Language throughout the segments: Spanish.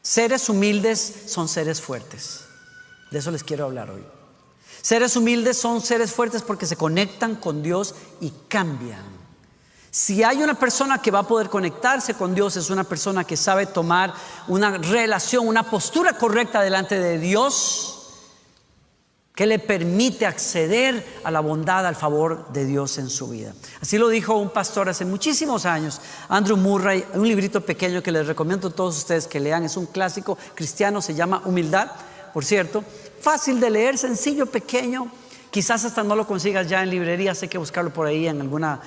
Seres humildes son seres fuertes. De eso les quiero hablar hoy. Seres humildes son seres fuertes porque se conectan con Dios y cambian. Si hay una persona que va a poder conectarse con Dios, es una persona que sabe tomar una relación, una postura correcta delante de Dios, que le permite acceder a la bondad, al favor de Dios en su vida. Así lo dijo un pastor hace muchísimos años, Andrew Murray, un librito pequeño que les recomiendo a todos ustedes que lean. Es un clásico cristiano, se llama Humildad, por cierto. Fácil de leer, sencillo, pequeño. Quizás hasta no lo consigas ya en librerías, hay que buscarlo por ahí en alguna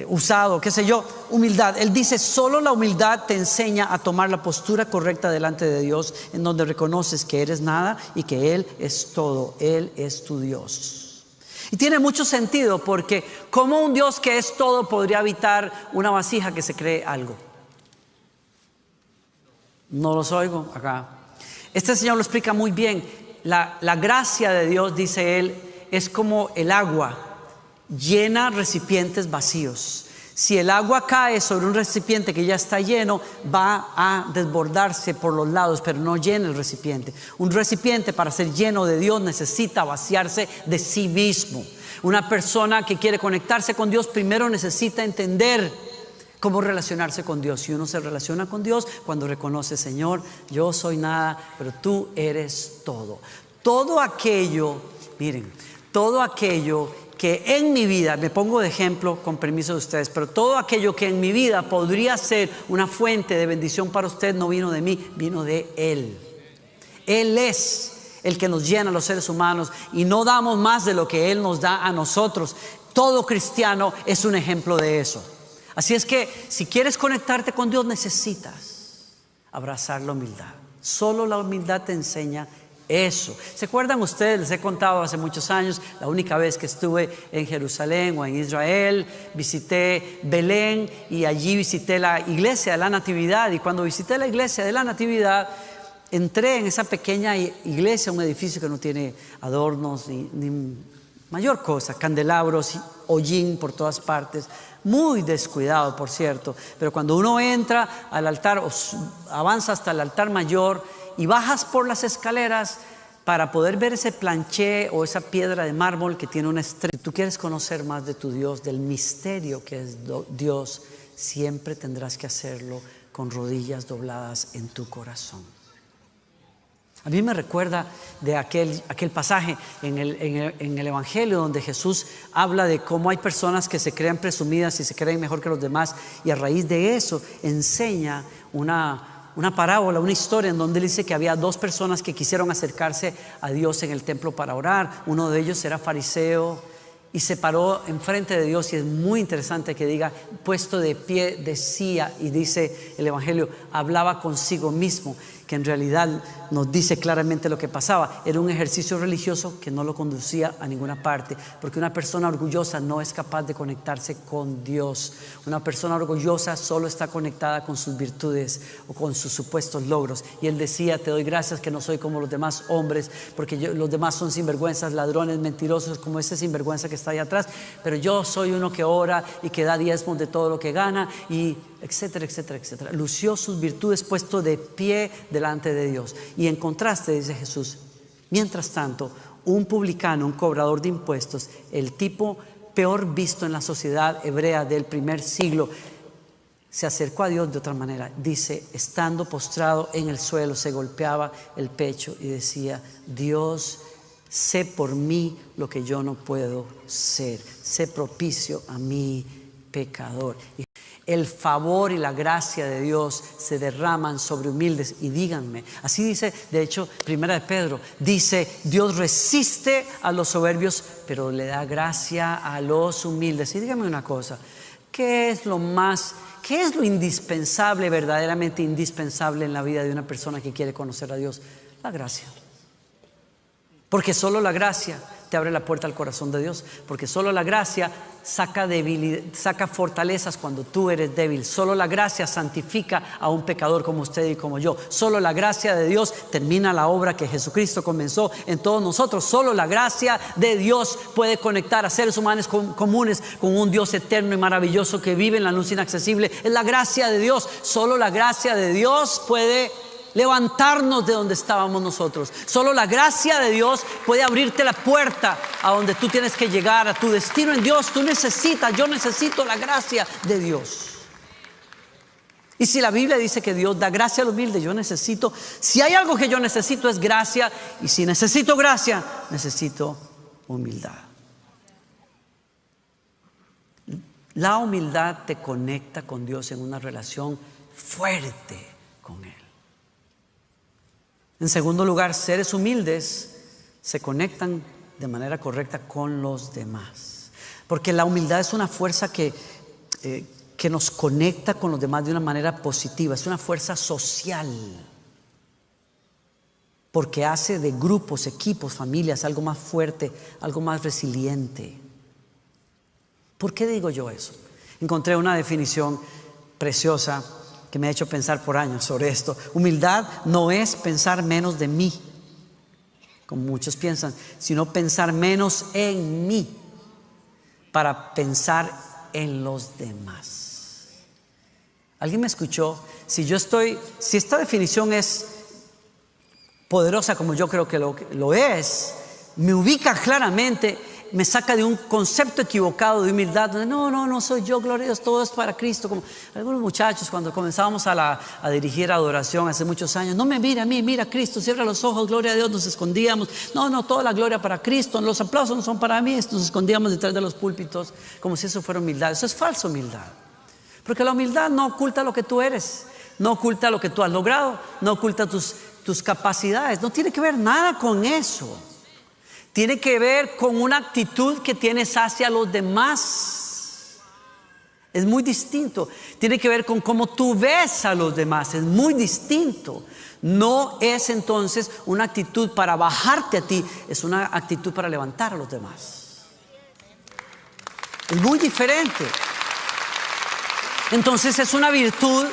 usado, qué sé yo. Humildad. Él dice: solo la humildad te enseña a tomar la postura correcta delante de Dios, en donde reconoces que eres nada y que Él es todo. Él es tu Dios. Y tiene mucho sentido, porque ¿cómo un Dios que es todo podría habitar una vasija que se cree algo? No los oigo acá. Este señor lo explica muy bien. La gracia de Dios, dice él, es como el agua, llena recipientes vacíos. Si el agua cae sobre un recipiente que ya está lleno, va a desbordarse por los lados, pero no llena el recipiente. Un recipiente, para ser lleno de Dios, necesita vaciarse de sí mismo. Una persona que quiere conectarse con Dios primero necesita entender cómo relacionarse con Dios. Y uno se relaciona con Dios cuando reconoce: Señor, yo soy nada, pero tú eres todo. Todo aquello, miren, todo aquello que en mi vida, me pongo de ejemplo con permiso de ustedes, pero todo aquello que en mi vida podría ser una fuente de bendición para usted, no vino de mí, vino de Él. Él es el que nos llena a los seres humanos y no damos más de lo que Él nos da a nosotros. Todo cristiano es un ejemplo de eso. Así es que si quieres conectarte con Dios, necesitas abrazar la humildad. Solo la humildad te enseña eso. ¿Se acuerdan ustedes? Les he contado hace muchos años, la única vez que estuve en Jerusalén o en Israel, visité Belén y allí visité la iglesia de la Natividad. Y cuando visité la iglesia de la Natividad, entré en esa pequeña iglesia, un edificio que no tiene adornos ni mayor cosa, candelabros y hollín por todas partes, muy descuidado, por cierto. Pero cuando uno entra al altar, avanza hasta el altar mayor y bajas por las escaleras para poder ver ese planché o esa piedra de mármol que tiene una estrella. Si tú quieres conocer más de tu Dios, del misterio que es Dios, siempre tendrás que hacerlo con rodillas dobladas en tu corazón. A mí me recuerda de aquel pasaje en el Evangelio donde Jesús habla de cómo hay personas que se creen presumidas y se creen mejor que los demás, y a raíz de eso enseña una parábola, una historia en donde él dice que había dos personas que quisieron acercarse a Dios en el templo para orar. Uno de ellos era fariseo y se paró enfrente de Dios, y es muy interesante que diga puesto de pie, decía, y dice el Evangelio, hablaba consigo mismo, que en realidad nos dice claramente lo que pasaba. Era un ejercicio religioso que no lo conducía a ninguna parte, porque una persona orgullosa no es capaz de conectarse con Dios. Una persona orgullosa solo está conectada con sus virtudes o con sus supuestos logros. Y él decía: te doy gracias que no soy como los demás hombres, porque los demás son sinvergüenzas, ladrones, mentirosos, como ese sinvergüenza que está ahí atrás, pero yo soy uno que ora y que da diezmos de todo lo que gana, y etcétera, etcétera, etcétera. Lució sus virtudes puesto de pie delante de Dios. Y en contraste, dice Jesús, mientras tanto, un publicano, un cobrador de impuestos, el tipo peor visto en la sociedad hebrea del primer siglo, se acercó a Dios de otra manera. Dice, estando postrado en el suelo, se golpeaba el pecho y decía: Dios, sé por mí lo que yo no puedo ser, sé propicio a mí, pecador. El favor y la gracia de Dios se derraman sobre humildes. Y díganme, así dice, de hecho, Primera de Pedro, dice: Dios resiste a los soberbios, pero le da gracia a los humildes. Y díganme una cosa, ¿qué es lo indispensable, verdaderamente indispensable en la vida de una persona que quiere conocer a Dios? La gracia. Porque solo la gracia te abre la puerta al corazón de Dios, porque solo la gracia saca fortalezas cuando tú eres débil. Solo la gracia santifica a un pecador como usted y como yo. Solo la gracia de Dios termina la obra que Jesucristo comenzó en todos nosotros. Solo la gracia de Dios puede conectar a seres humanos comunes con un Dios eterno y maravilloso que vive en la luz inaccesible. Es la gracia de Dios. Solo la gracia de Dios puede levantarnos de donde estábamos nosotros. Solo la gracia de Dios puede abrirte la puerta a donde tú tienes que llegar, a tu destino en Dios. Yo necesito la gracia de Dios. Y si la Biblia dice que Dios da gracia al humilde, si hay algo que yo necesito es gracia. Y si necesito gracia, necesito humildad. La humildad te conecta con Dios en una relación fuerte con Él. En segundo lugar, seres humildes se conectan de manera correcta con los demás. Porque la humildad es una fuerza que nos conecta con los demás de una manera positiva. Es una fuerza social. Porque hace de grupos, equipos, familias algo más fuerte, algo más resiliente. ¿Por qué digo yo eso? Encontré una definición preciosa que me ha hecho pensar por años sobre esto. Humildad no es pensar menos de mí, como muchos piensan, sino pensar menos en mí para pensar en los demás. ¿Alguien me escuchó? Si esta definición es poderosa como yo creo que lo es, me ubica claramente, me saca de un concepto equivocado de humildad, donde no soy yo, gloria a Dios, todo es para Cristo. Como algunos muchachos cuando comenzábamos a dirigir adoración hace muchos años, no me mira a mí, mira a Cristo, cierra los ojos, gloria a Dios, nos escondíamos, toda la gloria para Cristo, los aplausos no son para mí, nos escondíamos detrás de los púlpitos como si eso fuera humildad. Eso es falsa humildad, porque la humildad no oculta lo que tú eres, no oculta lo que tú has logrado, no oculta tus capacidades, no tiene que ver nada con eso. Tiene que ver con una actitud que tienes hacia los demás. Es muy distinto. Tiene que ver con cómo tú ves a los demás. Es muy distinto. No es entonces una actitud para bajarte a ti, es una actitud para levantar a los demás. Es muy diferente. Entonces es una virtud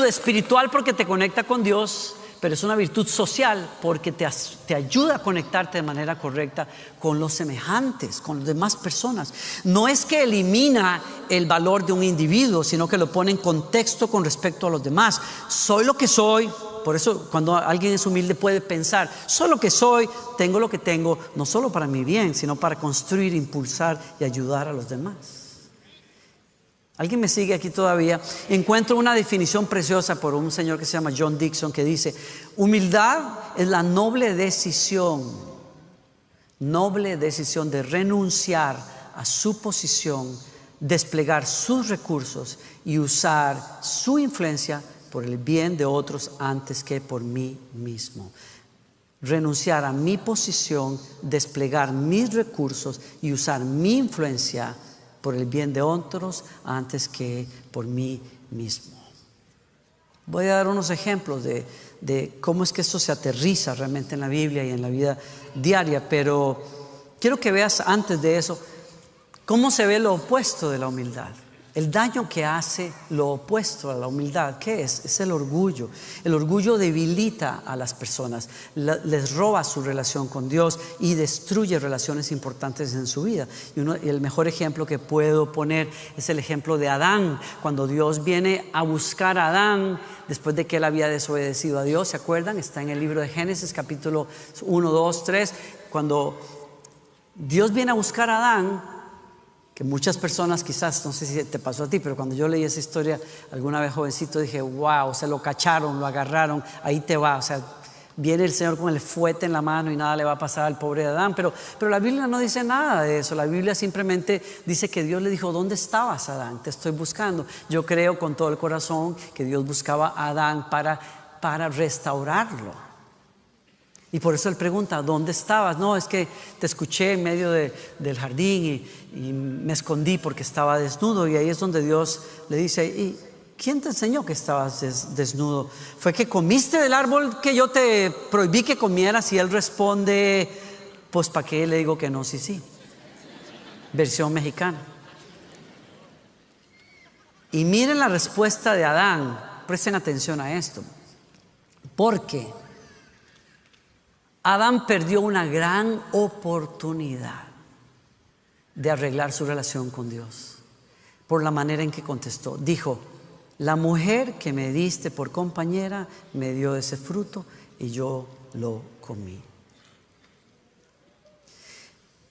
espiritual porque te conecta con Dios. Pero es una virtud social porque te ayuda a conectarte de manera correcta con los semejantes, con las demás personas. No es que elimina el valor de un individuo, sino que lo pone en contexto con respecto a los demás. Soy lo que soy. Por eso cuando alguien es humilde puede pensar, soy lo que soy, tengo lo que tengo, no solo para mi bien, sino para construir, impulsar y ayudar a los demás. ¿Alguien me sigue aquí todavía? Encuentro una definición preciosa por un señor que se llama John Dixon, que dice: humildad es la noble decisión de renunciar a su posición, desplegar sus recursos y usar su influencia por el bien de otros antes que por mí mismo. Renunciar a mi posición, desplegar mis recursos y usar mi influencia por el bien de otros antes que por mí mismo. Voy a dar unos ejemplos de cómo es que esto se aterriza realmente en la Biblia y en la vida diaria, pero quiero que veas antes de eso cómo se ve lo opuesto de la humildad. El daño que hace lo opuesto a la humildad, ¿qué es? Es el orgullo. El orgullo debilita a las personas, les roba su relación con Dios y destruye relaciones importantes en su vida. Y el mejor ejemplo que puedo poner es el ejemplo de Adán. Cuando Dios viene a buscar a Adán, después de que él había desobedecido a Dios, ¿se acuerdan? Está en el libro de Génesis, capítulo 1, 2, 3. Cuando Dios viene a buscar a Adán, que muchas personas quizás, no sé si te pasó a ti, pero cuando yo leí esa historia alguna vez jovencito dije, wow, se lo cacharon, lo agarraron, ahí te va, o sea, viene el Señor con el fuete en la mano y nada le va a pasar al pobre Adán, pero la Biblia no dice nada de eso. La Biblia simplemente dice que Dios le dijo, ¿dónde estabas, Adán? Te estoy buscando. Yo creo con todo el corazón que Dios buscaba a Adán para restaurarlo. Y por eso él pregunta, ¿dónde estabas? No, es que te escuché en medio del jardín y me escondí porque estaba desnudo. Y ahí es donde Dios le dice, ¿y quién te enseñó que estabas desnudo? ¿Fue que comiste del árbol que yo te prohibí que comieras? Y él responde, pues ¿para qué le digo que no? Sí. Versión mexicana. Y miren la respuesta de Adán. Presten atención a esto. Porque Adán perdió una gran oportunidad de arreglar su relación con Dios por la manera en que contestó. Dijo, la mujer que me diste por compañera me dio ese fruto y yo lo comí.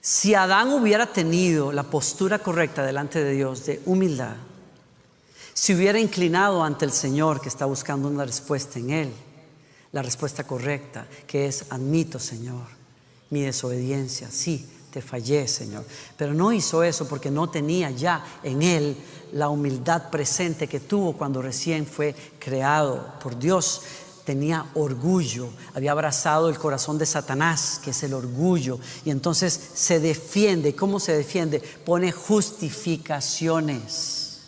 Si Adán hubiera tenido la postura correcta delante de Dios de humildad, si hubiera inclinado ante el Señor que está buscando una respuesta en Él, la respuesta correcta, que es: admito, Señor, mi desobediencia, sí, te fallé, Señor. Pero no hizo eso porque no tenía ya en Él la humildad presente que tuvo cuando recién fue creado por Dios. Tenía orgullo, había abrazado el corazón de Satanás, que es el orgullo, y entonces se defiende. ¿Cómo se defiende? Pone justificaciones.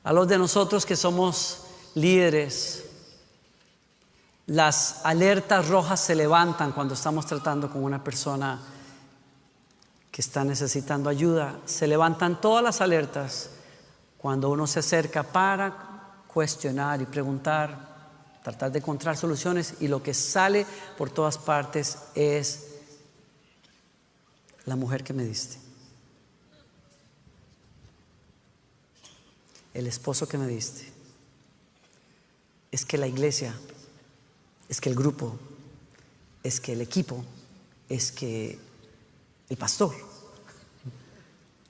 A los de nosotros que somos líderes, las alertas rojas se levantan cuando estamos tratando con una persona que está necesitando ayuda. Se levantan todas las alertas cuando uno se acerca para cuestionar y preguntar, tratar de encontrar soluciones, y lo que sale por todas partes es: la mujer que me diste, el esposo que me diste, es que la iglesia, es que el grupo, es que el equipo, es que el pastor,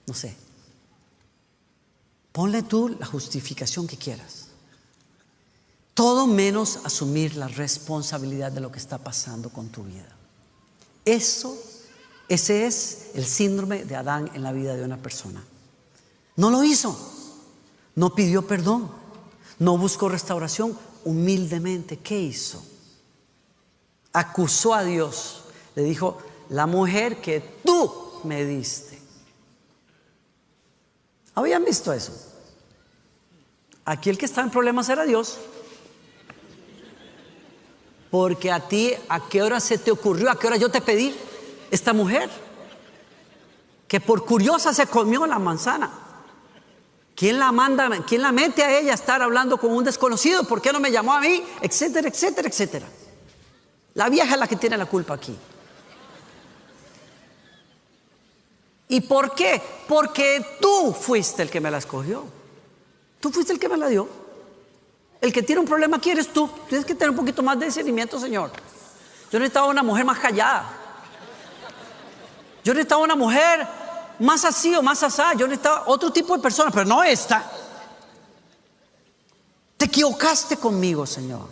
no sé. Ponle tú la justificación que quieras. Todo menos asumir la responsabilidad de lo que está pasando con tu vida. Ese es el síndrome de Adán en la vida de una persona. No lo hizo. No pidió perdón. No buscó restauración. Humildemente, ¿qué hizo? Acusó a Dios. Le dijo: la mujer que tú me diste. ¿Habían visto eso? Aquí el que está en problemas era Dios. Porque a ti, ¿a qué hora se te ocurrió? ¿A qué hora yo te pedí? Esta mujer que por curiosa se comió la manzana. ¿Quién la manda? ¿Quién la mete a ella a estar hablando con un desconocido? ¿Por qué no me llamó a mí? Etcétera, etcétera, etcétera. La vieja es la que tiene la culpa aquí. ¿Y por qué? Porque tú fuiste el que me la escogió. Tú fuiste el que me la dio. El que tiene un problema aquí eres tú. Tienes que tener un poquito más de discernimiento, Señor. Yo necesitaba una mujer más callada. Yo necesitaba una mujer más así o más asá. Yo necesitaba otro tipo de persona, pero no esta. Te equivocaste conmigo, Señor.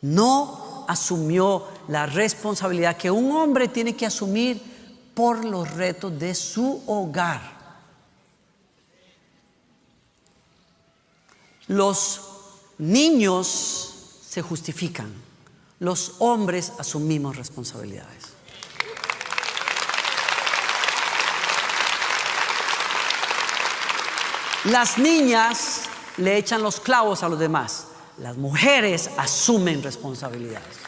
No asumió la responsabilidad que un hombre tiene que asumir por los retos de su hogar. Los niños se justifican. Los hombres asumimos responsabilidades. Las niñas le echan los clavos a los demás. Las mujeres asumen responsabilidades.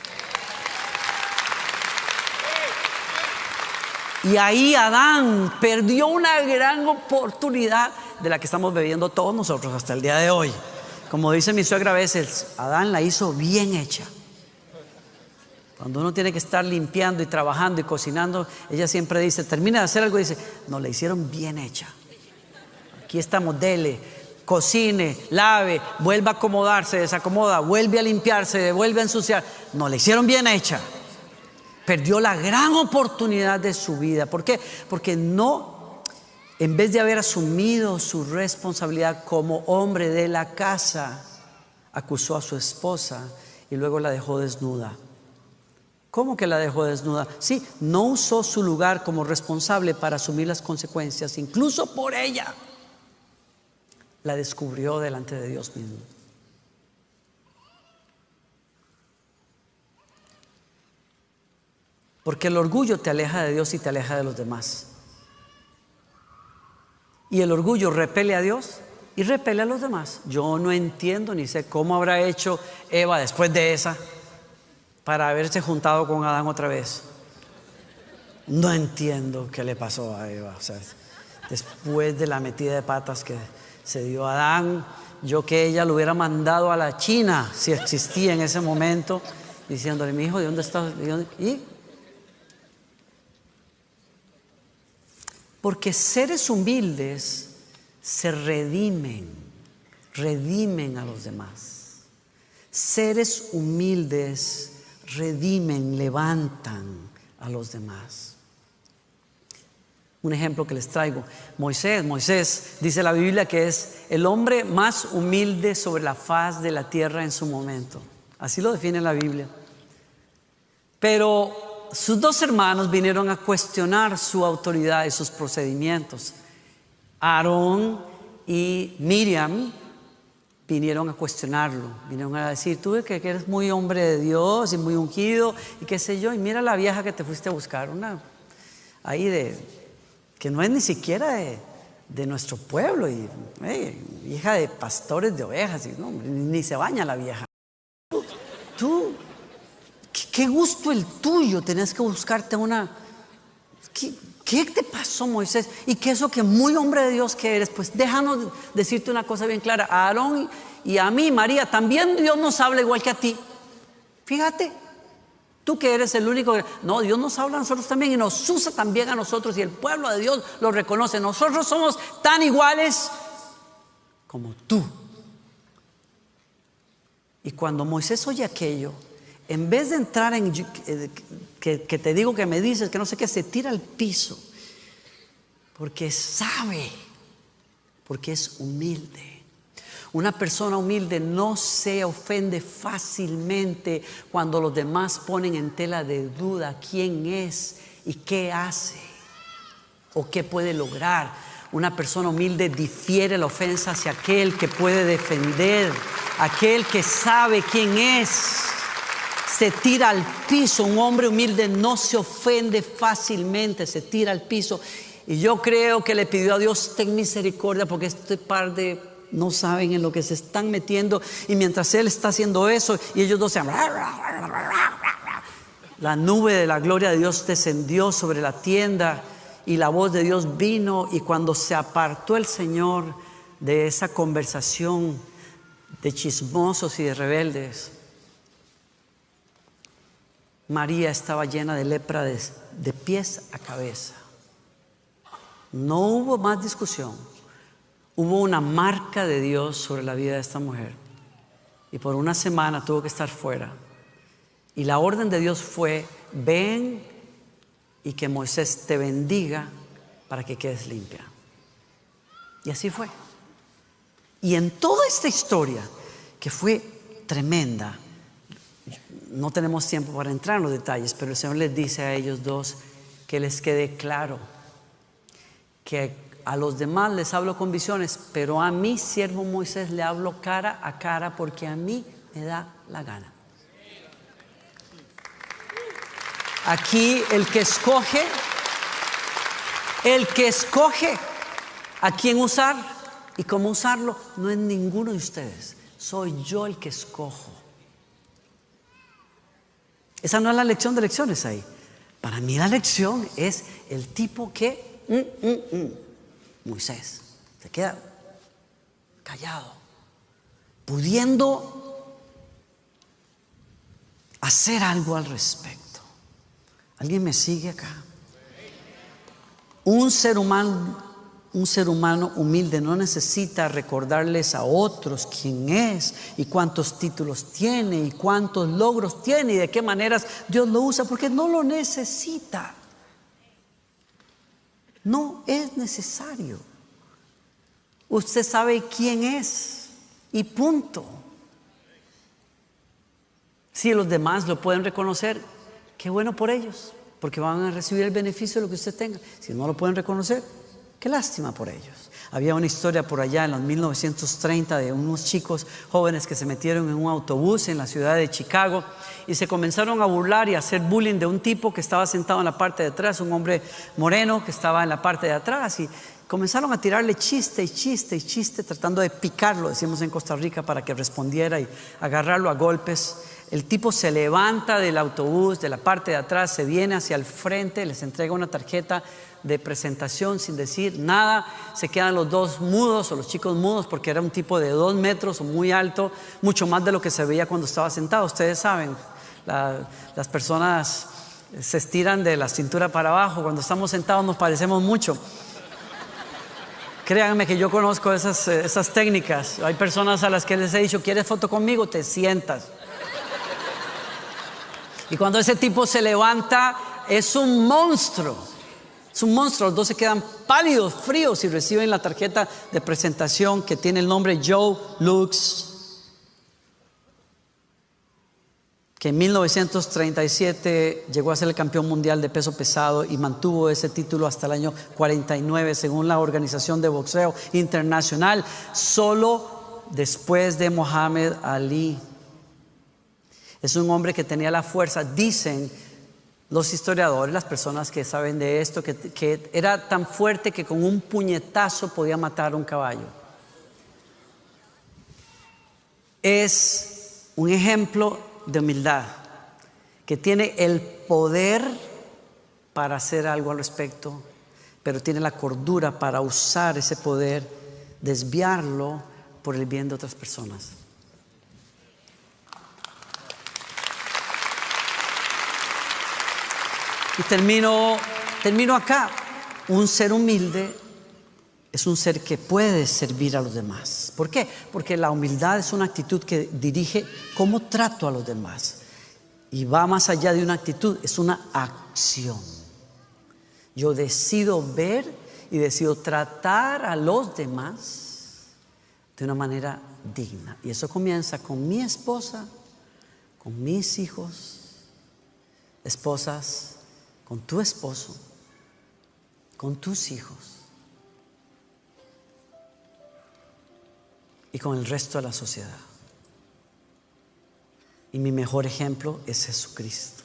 Y ahí Adán perdió una gran oportunidad de la que estamos bebiendo todos nosotros hasta el día de hoy. Como dice mi suegra a veces, Adán la hizo bien hecha. Cuando uno tiene que estar limpiando y trabajando y cocinando, ella siempre dice, termina de hacer algo y dice, no, la hicieron bien hecha. Aquí estamos, dele, cocine, lave, vuelva a acomodarse, desacomoda, vuelve a limpiarse, vuelve a ensuciar. No, la hicieron bien hecha. Perdió la gran oportunidad de su vida. ¿Por qué? Porque no, en vez de haber asumido su responsabilidad como hombre de la casa, acusó a su esposa y luego la dejó desnuda. ¿Cómo que la dejó desnuda? Sí, no usó su lugar como responsable para asumir las consecuencias, incluso por ella. La descubrió delante de Dios mismo. Porque el orgullo te aleja de Dios y te aleja de los demás. Y el orgullo repele a Dios y repele a los demás. Yo no entiendo ni sé cómo habrá hecho Eva después de esa para haberse juntado con Adán otra vez. No entiendo qué le pasó a Eva. O sea, después de la metida de patas que se dio a Adán, yo que ella lo hubiera mandado a la China, si existía en ese momento, diciéndole, mi hijo, ¿de dónde estás? ¿Y? Porque seres humildes se redimen a los demás. Seres humildes redimen, levantan a los demás. Un ejemplo que les traigo, Moisés dice la Biblia que es el hombre más humilde sobre la faz de la tierra en su momento. Así lo define la Biblia. Pero sus dos hermanos vinieron a cuestionar su autoridad y sus procedimientos. Aarón y Miriam vinieron a cuestionarlo, vinieron a decir: tú que eres muy hombre de Dios y muy ungido y qué sé yo, y mira la vieja que te fuiste a buscar, una ahí que no es ni siquiera de nuestro pueblo, y hija de pastores de ovejas, y no, ni se baña la vieja. Tú, qué gusto el tuyo, tenés que buscarte una. ¿Qué te pasó, Moisés? Y que eso que muy hombre de Dios que eres, pues déjanos decirte una cosa bien clara. A Aarón y a mí, María, también Dios nos habla igual que a ti. Fíjate, tú que eres el único. No, Dios nos habla a nosotros también y nos usa también a nosotros, y el pueblo de Dios lo reconoce. Nosotros somos tan iguales como tú. Y cuando Moisés oye aquello, en vez de entrar en que te digo que me dices, que no sé qué, se tira al piso. Porque sabe, porque es humilde. Una persona humilde no se ofende fácilmente cuando los demás ponen en tela de duda quién es y qué hace o qué puede lograr. Una persona humilde difiere la ofensa hacia aquel que puede defender, aquel que sabe quién es. Se tira al piso. Un hombre humilde no se ofende fácilmente, se tira al piso. Y yo creo que le pidió a Dios: ten misericordia, porque este par de no saben en lo que se están metiendo. Y mientras él está haciendo eso y ellos dos se la nube de la gloria de Dios descendió sobre la tienda y la voz de Dios vino. Y cuando se apartó el Señor de esa conversación de chismosos y de rebeldes, María estaba llena de lepra de pies a cabeza. No hubo más discusión. Hubo una marca de Dios sobre la vida de esta mujer. Y por una semana tuvo que estar fuera. Y la orden de Dios fue: ven y que Moisés te bendiga para que quedes limpia. Y así fue. Y en toda esta historia, que fue tremenda, no tenemos tiempo para entrar en los detalles, pero el Señor les dice a ellos dos que les quede claro que a los demás les hablo con visiones, pero a mi siervo Moisés le hablo cara a cara, porque a mí me da la gana. Aquí el que escoge a quién usar y cómo usarlo no es ninguno de ustedes, soy yo el que escojo. Esa no es la lección de lecciones ahí. Para mí la lección es el tipo que Moisés se queda callado, pudiendo hacer algo al respecto. ¿Alguien me sigue acá? Un ser humano humilde no necesita recordarles a otros quién es y cuántos títulos tiene y cuántos logros tiene y de qué maneras Dios lo usa, porque no lo necesita. No es necesario. Usted sabe quién es y punto. Si los demás lo pueden reconocer, qué bueno por ellos, porque van a recibir el beneficio de lo que usted tenga. Si no lo pueden reconocer, qué lástima por ellos. Había una historia por allá en los 1930 de unos chicos jóvenes que se metieron en un autobús en la ciudad de Chicago y se comenzaron a burlar y a hacer bullying de un tipo que estaba sentado en la parte de atrás, un hombre moreno que estaba en la parte de atrás, y comenzaron a tirarle chiste y chiste y chiste, tratando de picarlo, decimos en Costa Rica, para que respondiera y agarrarlo a golpes. El tipo se levanta del autobús, de la parte de atrás, se viene hacia el frente, les entrega una tarjeta de presentación sin decir nada. Se quedan los dos mudos, o los chicos mudos, porque era un tipo de 2 metros o muy alto, mucho más de lo que se veía cuando estaba sentado. Ustedes saben, las personas se estiran de la cintura para abajo. Cuando estamos sentados nos parecemos mucho. Créanme que yo conozco esas técnicas. Hay personas a las que les he dicho, ¿quieres foto conmigo? Te sientas. Y cuando ese tipo se levanta, es un monstruo. Es un monstruo. Los dos se quedan pálidos, fríos y reciben la tarjeta de presentación que tiene el nombre Joe Lux, que en 1937 llegó a ser el campeón mundial de peso pesado y mantuvo ese título hasta el año 49 según la Organización de Boxeo Internacional, solo después de Muhammad Ali. Es un hombre que tenía la fuerza, dicen los historiadores, las personas que saben de esto, que era tan fuerte que con un puñetazo podía matar a un caballo. Es un ejemplo de humildad, que tiene el poder para hacer algo al respecto, pero tiene la cordura para usar ese poder, desviarlo por el bien de otras personas. Y termino acá. Un ser humilde es un ser que puede servir a los demás. ¿Por qué? Porque la humildad es una actitud que dirige cómo trato a los demás. Y va más allá de una actitud, es una acción. Yo decido ver y decido tratar a los demás de una manera digna. Y eso comienza con mi esposa, con mis hijos, esposas, con tu esposo, con tus hijos y con el resto de la sociedad. Y mi mejor ejemplo es Jesucristo.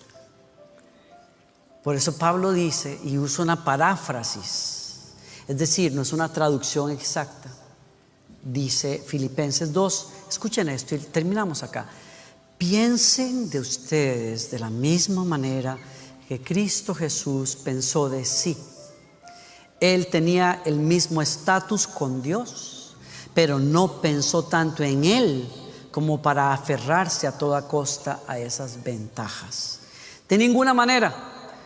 Por eso Pablo dice, y usa una paráfrasis, es decir, no es una traducción exacta. Dice Filipenses 2, escuchen esto y terminamos acá. Piensen de ustedes de la misma manera que Cristo Jesús pensó de sí. Él tenía el mismo estatus con Dios, pero no pensó tanto en Él como para aferrarse a toda costa a esas ventajas. De ninguna manera.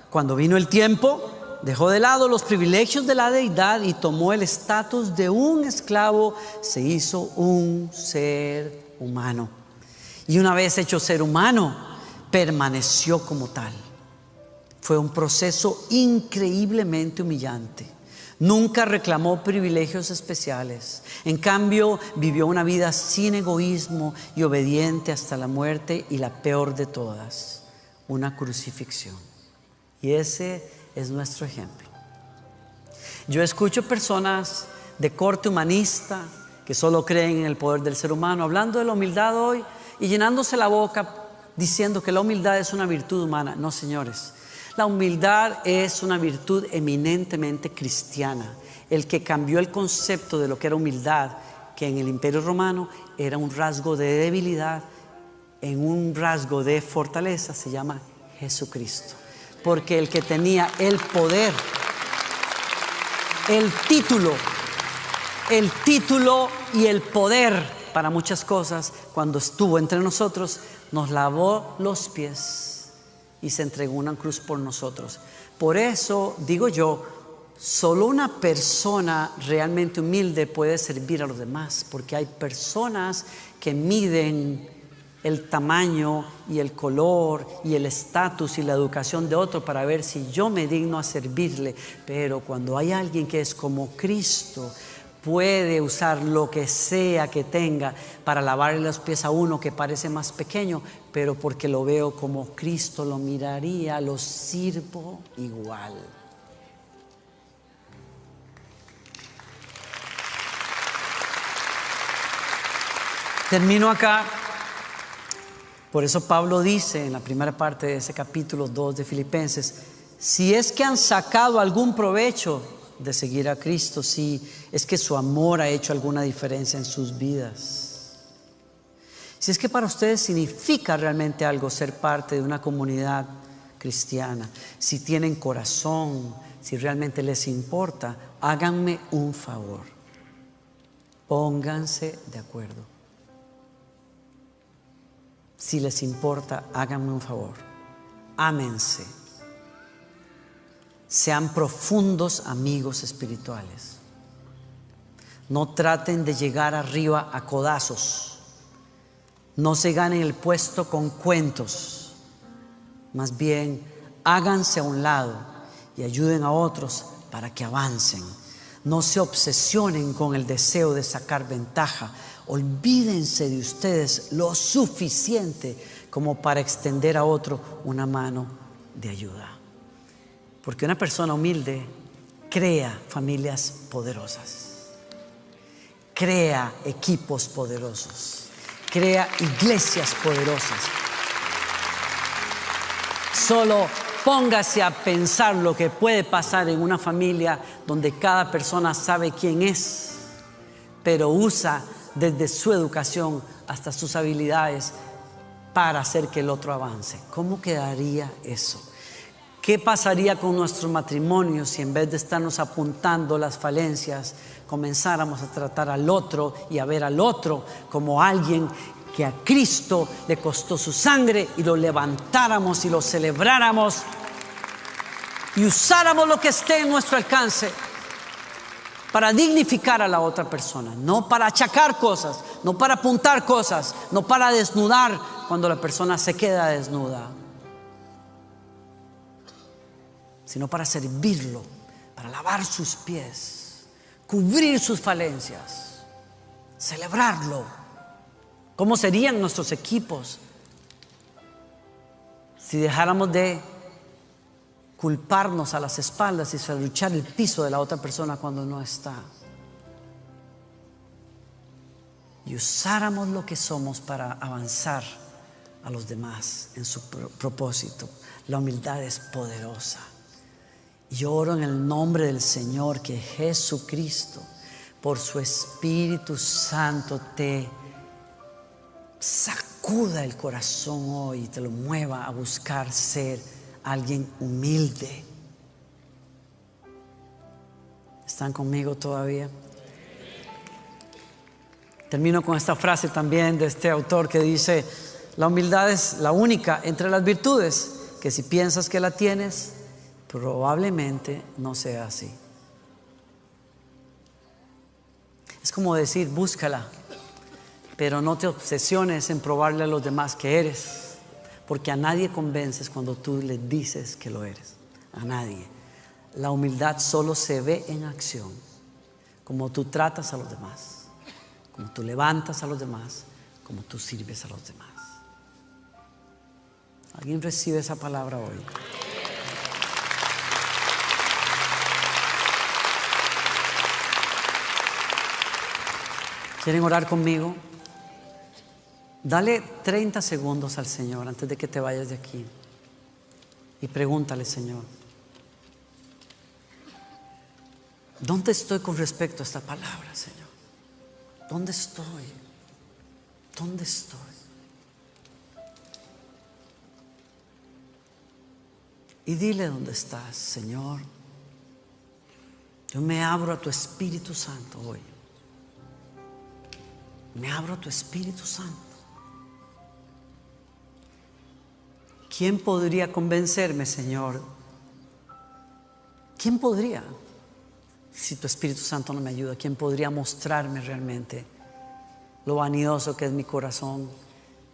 Cuando vino el tiempo, dejó de lado los privilegios de la deidad y tomó el estatus de un esclavo, se hizo un ser humano. Y una vez hecho ser humano, permaneció como tal. Fue un proceso increíblemente humillante. Nunca reclamó privilegios especiales. En cambio, vivió una vida sin egoísmo y obediente hasta la muerte y la peor de todas, una crucifixión. Y ese es nuestro ejemplo. Yo escucho personas de corte humanista que solo creen en el poder del ser humano, hablando de la humildad hoy y llenándose la boca diciendo que la humildad es una virtud humana. No, señores. La humildad es una virtud eminentemente cristiana. El que cambió el concepto de lo que era humildad, que en el Imperio Romano era un rasgo de debilidad, en un rasgo de fortaleza, se llama Jesucristo. Porque el que tenía el poder, el título y el poder para muchas cosas, cuando estuvo entre nosotros, nos lavó los pies y se entregó una cruz por nosotros. Por eso digo yo, solo una persona realmente humilde puede servir a los demás, porque hay personas que miden el tamaño y el color y el estatus y la educación de otro para ver si yo me digno a servirle. Pero cuando hay alguien que es como Cristo, puede usar lo que sea que tenga para lavarle los pies a uno que parece más pequeño, pero porque lo veo como Cristo lo miraría, lo sirvo igual. Termino acá. Por eso Pablo dice en la primera parte de ese capítulo 2 de Filipenses, si es que han sacado algún provecho de seguir a Cristo, si es que su amor ha hecho alguna diferencia en sus vidas, si es que para ustedes significa realmente algo ser parte de una comunidad cristiana, si tienen corazón, si realmente les importa, háganme un favor, pónganse de acuerdo. Si les importa, háganme un favor, ámense. Sean profundos amigos espirituales. No traten de llegar arriba a codazos. No se ganen el puesto con cuentos. Más bien, háganse a un lado y ayuden a otros para que avancen. No se obsesionen con el deseo de sacar ventaja. Olvídense de ustedes lo suficiente como para extender a otro una mano de ayuda. Porque una persona humilde crea familias poderosas, crea equipos poderosos, crea iglesias poderosas. Solo póngase a pensar lo que puede pasar en una familia donde cada persona sabe quién es, pero usa desde su educación hasta sus habilidades para hacer que el otro avance. ¿Cómo quedaría eso? ¿Qué pasaría con nuestros matrimonios si en vez de estarnos apuntando las falencias, comenzáramos a tratar al otro y a ver al otro como alguien que a Cristo le costó su sangre, y lo levantáramos y lo celebráramos y usáramos lo que esté en nuestro alcance para dignificar a la otra persona? No para achacar cosas, no para apuntar cosas, no para desnudar cuando la persona se queda desnuda, sino para servirlo, para lavar sus pies, cubrir sus falencias, celebrarlo. ¿Cómo serían nuestros equipos si dejáramos de culparnos a las espaldas y serruchar el piso de la otra persona cuando no está? Y usáramos lo que somos para avanzar a los demás en su propósito. La humildad es poderosa. Y oro en el nombre del Señor que Jesucristo, por su Espíritu Santo, te sacuda el corazón hoy y te lo mueva a buscar ser alguien humilde. ¿Están conmigo todavía? Termino con esta frase también de este autor que dice: la humildad es la única entre las virtudes que, si piensas que la tienes, probablemente no sea así. Es como decir, búscala, pero no te obsesiones en probarle a los demás que eres, porque a nadie convences cuando tú le dices que lo eres. A nadie. La humildad solo se ve en acción, como tú tratas a los demás, como tú levantas a los demás, como tú sirves a los demás. ¿Alguien recibe esa palabra hoy? ¿Quieren orar conmigo? Dale 30 segundos al Señor antes de que te vayas de aquí y pregúntale: Señor, ¿dónde estoy con respecto a esta palabra, Señor? ¿Dónde estoy? ¿Dónde estoy? Y dile dónde estás: Señor, yo me abro a tu Espíritu Santo hoy. Me abro a tu Espíritu Santo. ¿Quién podría convencerme, Señor? ¿Quién podría? Si tu Espíritu Santo no me ayuda, ¿quién podría mostrarme realmente lo vanidoso que es mi corazón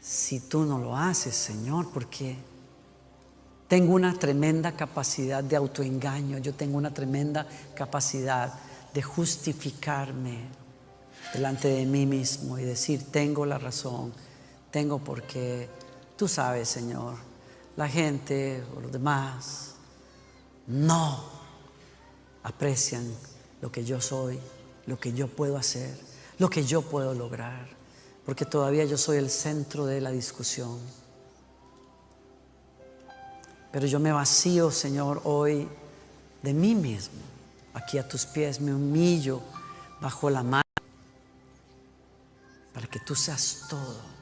si tú no lo haces, Señor? Porque tengo una tremenda capacidad de autoengaño. Yo tengo una tremenda capacidad de justificarme delante de mí mismo y decir: tengo la razón, tengo por qué. Tú sabes, Señor, la gente o los demás no aprecian lo que yo soy, lo que yo puedo hacer, lo que yo puedo lograr, porque todavía yo soy el centro de la discusión. Pero yo me vacío, Señor, hoy de mí mismo. Aquí a tus pies me humillo bajo la mano para que tú seas todo.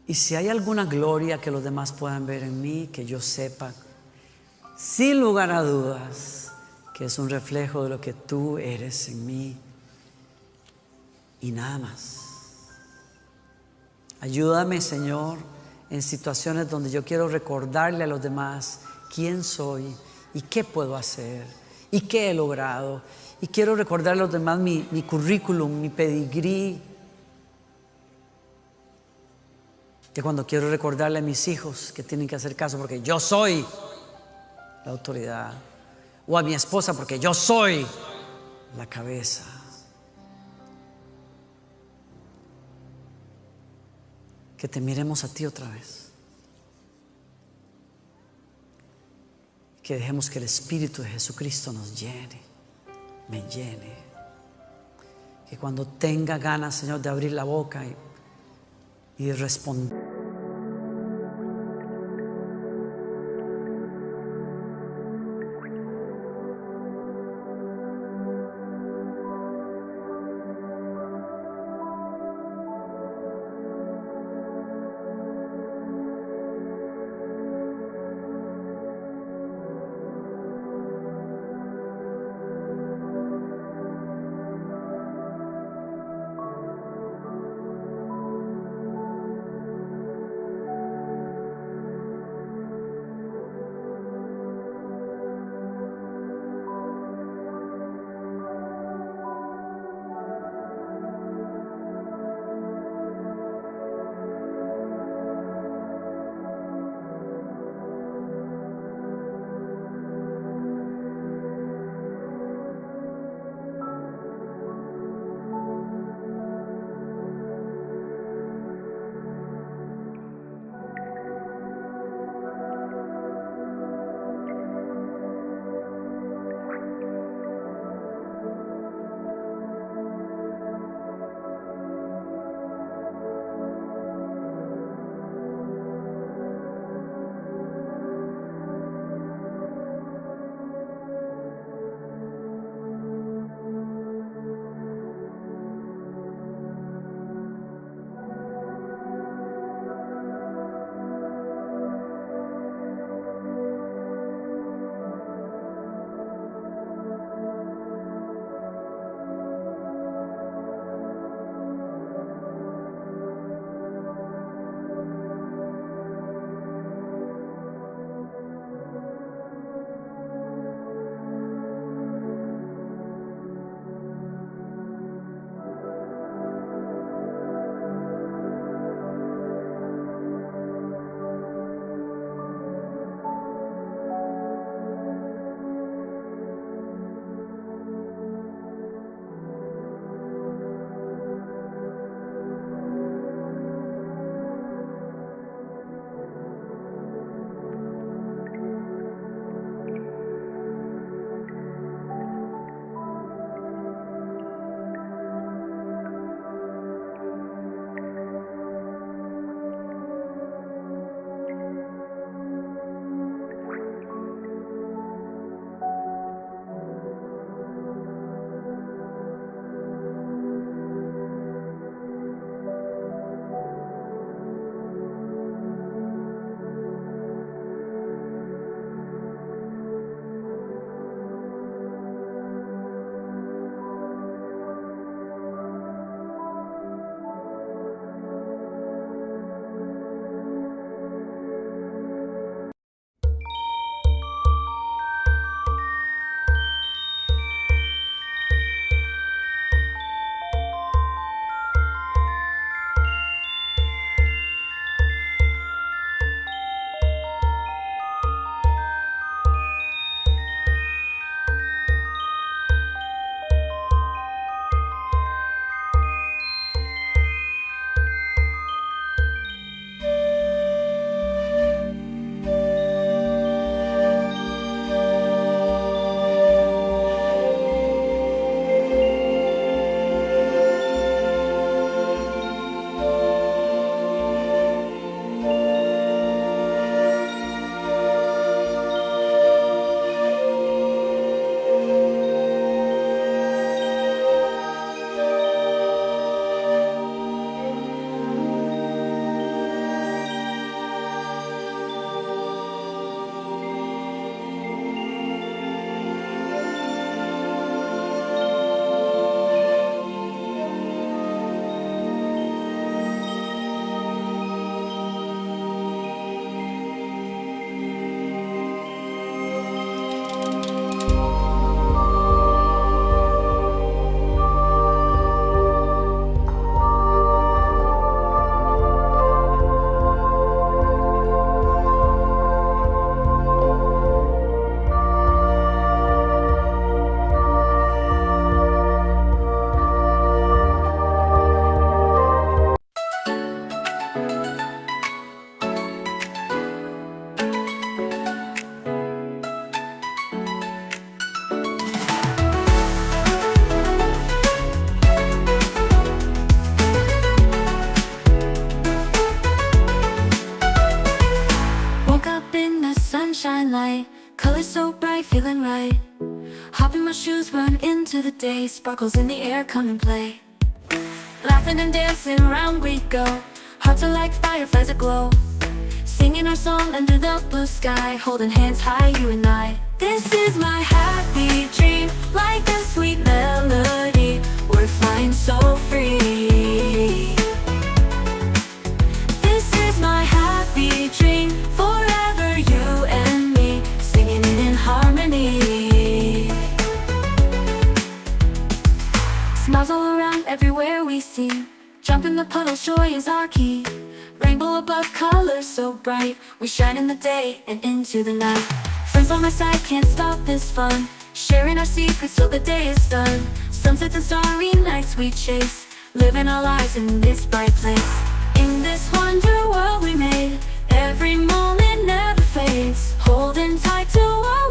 Y si hay alguna gloria que los demás puedan ver en mí, que yo sepa sin lugar a dudas que es un reflejo de lo que tú eres en mí y nada más. Ayúdame, Señor, en situaciones donde yo quiero recordarle a los demás quién soy y qué puedo hacer y qué he logrado Y quiero recordar a los demás mi currículum, mi pedigrí. Que cuando quiero recordarle a mis hijos que tienen que hacer caso porque yo soy la autoridad. O a mi esposa porque yo soy la cabeza. Que te miremos a ti otra vez. Que dejemos que el Espíritu de Jesucristo nos llene, me llene. Que cuando tenga ganas, Señor, de abrir la boca y responder. colors so bright, feeling right. Hop in my shoes, run into the day. Sparkles in the air, come and play. Laughing and dancing, around we go. Hearts are like fireflies aglow. Singing our song under the blue sky, holding hands high, you and I. This is my happy dream, like a sweet melody. We're flying so free. This is my happy dream, forever you and me, singing it in harmony. Smiles all around, everywhere we see. Jump in the puddles, joy is our key. Rainbow above, colors so bright. We shine in the day and into the night. Friends by my side, can't stop this fun. Sharing our secrets till the day is done. Sunsets and starry nights we chase, living our lives in this bright place. In this wonder world we made, every moment never fades. Holding tight to our